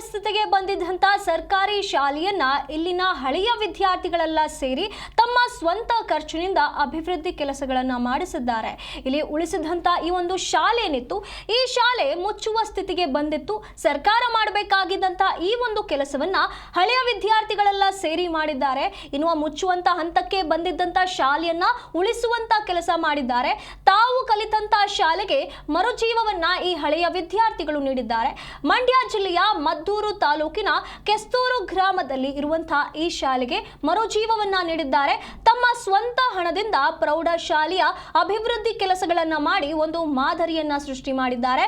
ಸ್ಥಿತಿಗೆ ಬಂದಿದ್ದಂತ ಸರ್ಕಾರಿ ಶಾಲೆಯನ್ನ ಇಲ್ಲಿನ ಹಳೆಯ ವಿದ್ಯಾರ್ಥಿಗಳೆಲ್ಲ ಸೇರಿ ತಮ್ಮ ಸ್ವಂತ ಖರ್ಚಿನಿಂದ ಅಭಿವೃದ್ಧಿ ಕೆಲಸಗಳನ್ನ ಮಾಡಿಸಿದ್ದಾರೆ. ಇಲ್ಲಿ ಉಳಿಸಿದಂತ ಈ ಒಂದು ಶಾಲೆ ಏನಿತ್ತು, ಈ ಶಾಲೆ ಮುಚ್ಚುವ ಸ್ಥಿತಿಗೆ ಬಂದಿತ್ತು. ಸರ್ಕಾರ ಮಾಡಬೇಕಾಗಿದ್ದಂತ ಈ ಒಂದು ಕೆಲಸವನ್ನ ಹಳೆಯ ವಿದ್ಯಾರ್ಥಿಗಳೆಲ್ಲ ಸೇರಿ ಮಾಡಿದ್ದಾರೆ. ಇನ್ನು ಮುಚ್ಚುವಂತ ಹಂತಕ್ಕೆ ಬಂದಿದ್ದಂತ ಶಾಲೆಯನ್ನ ಉಳಿಸುವಂತ ಕೆಲಸ ಮಾಡಿದ್ದಾರೆ. ತಾವು ಕಲಿತಂತ ಶಾಲೆಗೆ ಮರುಜೀವವನ್ನ ಈ ಹಳೆಯ ವಿದ್ಯಾರ್ಥಿಗಳು ನೀಡಿದ್ದಾರೆ. ಮಂಡ್ಯ ಜಿಲ್ಲೆಯ ಮದ್ದೂರು ತಾಲೂಕಿನ ಕೆಸ್ತೂರು ಗ್ರಾಮದಲ್ಲಿ ಇರುವಂತಹ ಈ ಶಾಲೆಗೆ ಮರುಜೀವವನ್ನ ನೀಡಿದ್ದಾರೆ. ತಮ್ಮ ಸ್ವಂತ ಹಣದಿಂದ ಪ್ರೌಢಶಾಲೆಯ ಅಭಿವೃದ್ಧಿ ಕೆಲಸಗಳನ್ನ ಮಾಡಿ ಒಂದು ಮಾದರಿಯನ್ನ ಸೃಷ್ಟಿ ಮಾಡಿದ್ದಾರೆ.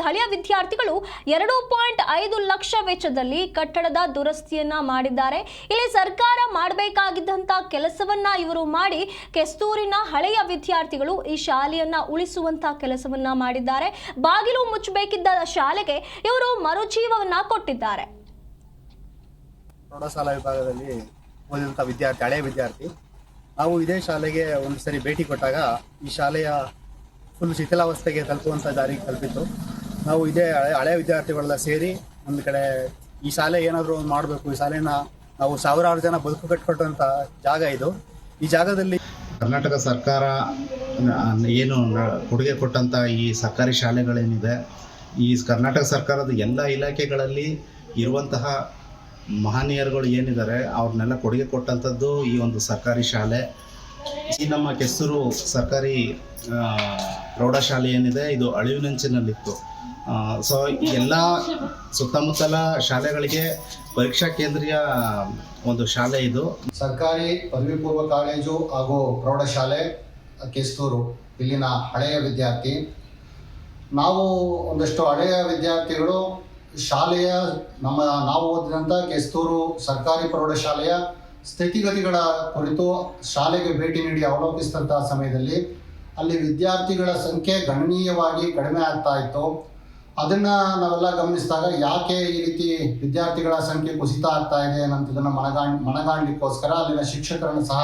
ಹಳೆಯ ವಿದ್ಯಾರ್ಥಿಗಳು 2.5 ಲಕ್ಷ ವೆಚ್ಚದಲ್ಲಿ ಕಟ್ಟಡದ ದುರಸ್ತಿಯನ್ನ ಮಾಡಿದ್ದಾರೆ. ಇಲ್ಲಿ ಸರ್ಕಾರ ಮಾಡಬೇಕಾಗಿದ್ದಂತ ಕೆಲಸವನ್ನ ಇವರು ಮಾಡಿ ಕೆಸ್ತೂರಿನ ಹಳೆಯ ವಿದ್ಯಾರ್ಥಿಗಳು ಈ ಶಾಲೆಯನ್ನ ಉಳಿಸುವಂತಹ ಕೆಲಸವನ್ನ ಮಾಡಿದ್ದಾರೆ. ಬಾಗಿಲು ಮುಚ್ಚಬೇಕಿದ್ದ ಶಾಲೆಗೆ ಇವರು ಮರುಜೀವವನ್ನ ಕೊಟ್ಟಿದ್ದಾರೆ. ಪ್ರೌಢಶಾಲಾ ವಿಭಾಗದಲ್ಲಿ ಓದಿದಂಥ ವಿದ್ಯಾರ್ಥಿ, ಹಳೆಯ ವಿದ್ಯಾರ್ಥಿ. ನಾವು ಇದೇ ಶಾಲೆಗೆ ಒಂದು ಸರಿ ಭೇಟಿ ಕೊಟ್ಟಾಗ ಈ ಶಾಲೆಯ ಫುಲ್ ಶಿಥಿಲಾವಸ್ಥೆಗೆ ತಲುಪುವಂಥ ದಾರಿಗೆ ತಲುಪಿತ್ತು. ನಾವು ಇದೇ ಹಳೆಯ ವಿದ್ಯಾರ್ಥಿಗಳೆಲ್ಲ ಸೇರಿ ಒಂದು ಕಡೆ ಈ ಶಾಲೆ ಏನಾದರೂ ಒಂದು ಮಾಡಬೇಕು, ಈ ಶಾಲೆನ ನಾವು ಸಾವಿರಾರು ಜನ ಬದುಕು ಕಟ್ಟಿಕೊಟ್ಟಂಥ ಜಾಗ ಇದು. ಈ ಜಾಗದಲ್ಲಿ ಕರ್ನಾಟಕ ಸರ್ಕಾರ ಏನು ಕೊಡುಗೆ ಕೊಟ್ಟಂಥ ಈ ಸರ್ಕಾರಿ ಶಾಲೆಗಳೇನಿದೆ, ಈ ಕರ್ನಾಟಕ ಸರ್ಕಾರದ ಎಲ್ಲ ಇಲಾಖೆಗಳಲ್ಲಿ ಇರುವಂತಹ ಮಹನೀಯರುಗಳು ಏನಿದ್ದಾರೆ ಅವ್ರನ್ನೆಲ್ಲ ಕೊಡುಗೆ ಕೊಟ್ಟಂಥದ್ದು ಈ ಒಂದು ಸರ್ಕಾರಿ ಶಾಲೆ. ಈ ನಮ್ಮ ಕೆಸ್ತೂರು ಸರ್ಕಾರಿ ಪ್ರೌಢಶಾಲೆ ಏನಿದೆ, ಇದು ಅಳಿವಿನಂಚಿನಲ್ಲಿತ್ತು. ಸೊ ಎಲ್ಲ ಸುತ್ತಮುತ್ತಲ ಶಾಲೆಗಳಿಗೆ ಪರೀಕ್ಷಾ ಕೇಂದ್ರೀಯ ಒಂದು ಶಾಲೆ ಇದು. ಸರ್ಕಾರಿ ಪದವಿ ಪೂರ್ವ ಕಾಲೇಜು ಹಾಗೂ ಪ್ರೌಢಶಾಲೆ ಕೆಸ್ತೂರು, ಇಲ್ಲಿನ ಹಳೆಯ ವಿದ್ಯಾರ್ಥಿ. ನಾವು ಒಂದಷ್ಟು ಹಳೆಯ ವಿದ್ಯಾರ್ಥಿಗಳು ಶಾಲೆಯ ನಾವು ಓದಿದಂಥ ಕೆಸ್ತೂರು ಸರ್ಕಾರಿ ಪ್ರೌಢಶಾಲೆಯ ಸ್ಥಿತಿಗತಿಗಳ ಕುರಿತು ಶಾಲೆಗೆ ಭೇಟಿ ನೀಡಿ ಅವಲೋಕಿಸಿದಂಥ ಸಮಯದಲ್ಲಿ ಅಲ್ಲಿ ವಿದ್ಯಾರ್ಥಿಗಳ ಸಂಖ್ಯೆ ಗಣನೀಯವಾಗಿ ಕಡಿಮೆ ಆಗ್ತಾ ಇತ್ತು. ಅದನ್ನು ನಾವೆಲ್ಲ ಗಮನಿಸಿದಾಗ ಯಾಕೆ ಈ ರೀತಿ ವಿದ್ಯಾರ್ಥಿಗಳ ಸಂಖ್ಯೆ ಕುಸಿತ ಆಗ್ತಾ ಇದೆ ಅನ್ನೋದನ್ನು ಮನಗಾಣಲಿಕ್ಕೋಸ್ಕರ ಅಲ್ಲಿನ ಶಿಕ್ಷಕರನ್ನು ಸಹ